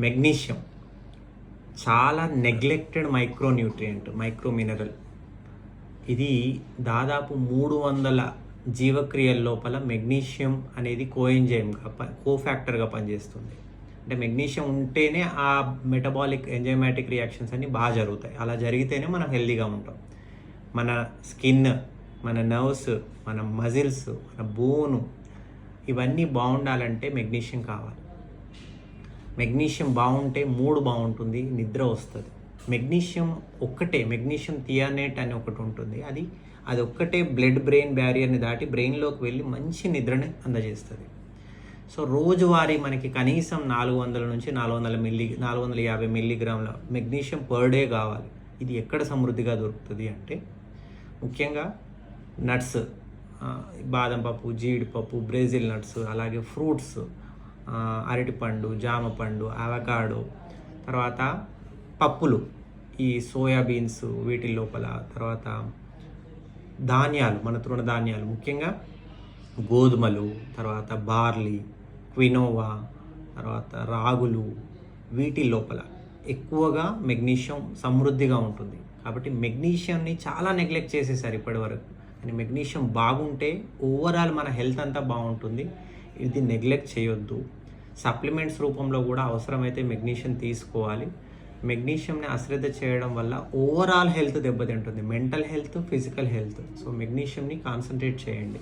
Magnesium చాలా neglected micronutrient, micro mineral. ఇది దాదాపు 300 జీవక్రియల లోపల మెగ్నీషియం అనేది కోఎంజైమ్గా కోఫ్యాక్టర్గా పనిచేస్తుంది. అంటే మెగ్నీషియం ఉంటేనే ఆ మెటబాలిక్ ఎంజైమాటిక్ రియాక్షన్స్ అన్నీ బాగా జరుగుతాయి. అలా జరిగితేనే మనం హెల్తీగా ఉంటాం. మన స్కిన్, మన నర్వ్స్, మన మజిల్స్, మన బోను ఇవన్నీ బాగుండాలంటే మెగ్నీషియం కావాలి. మెగ్నీషియం బాగుంటే మూడ్ బాగుంటుంది, నిద్ర వస్తుంది. మెగ్నీషియం ఒక్కటే, మెగ్నీషియం థియానేట్ అని ఒకటి ఉంటుంది. అది ఒక్కటే బ్లడ్ బ్రెయిన్ బ్యారియర్ని దాటి బ్రెయిన్లోకి వెళ్ళి మంచి నిద్రని అందజేస్తుంది. సో రోజువారీ మనకి కనీసం 400 నుంచి 450 మిల్లీగ్రాముల మెగ్నీషియం పర్ డే కావాలి. ఇది ఎక్కడ సమృద్ధిగా దొరుకుతుంది అంటే ముఖ్యంగా నట్స్, బాదం పప్పు, జీడిపప్పు, బ్రెజిల్ నట్స్, అలాగే ఫ్రూట్స్, అరటిపండు, జామపండు, అవకాడో, తర్వాత పప్పులు, ఈ సోయాబీన్స్ వీటి లోపల, తర్వాత ధాన్యాలు, మన తృణధాన్యాలు ముఖ్యంగా గోధుమలు, తర్వాత బార్లీ, క్వినోవా, తర్వాత రాగులు, వీటి లోపల ఎక్కువగా మెగ్నీషియం సమృద్ధిగా ఉంటుంది. కాబట్టి మెగ్నీషియంని చాలా నెగ్లెక్ట్ చేసేసారు ఇప్పటి వరకు. కానీ మెగ్నీషియం బాగుంటే ఓవరాల్ మన హెల్త్ అంతా బాగుంటుంది. ఇది నెగ్లెక్ట్ చేయొద్దు. సప్లిమెంట్స్ రూపంలో కూడా అవసరమైతే మెగ్నీషియం తీసుకోవాలి. మెగ్నీషియంని అశ్రద్ధ చేయడం వల్ల ఓవరాల్ హెల్త్ దెబ్బతింటుంది, mental health, physical health. So మెగ్నీషియంని కాన్సన్ట్రేట్ చేయండి.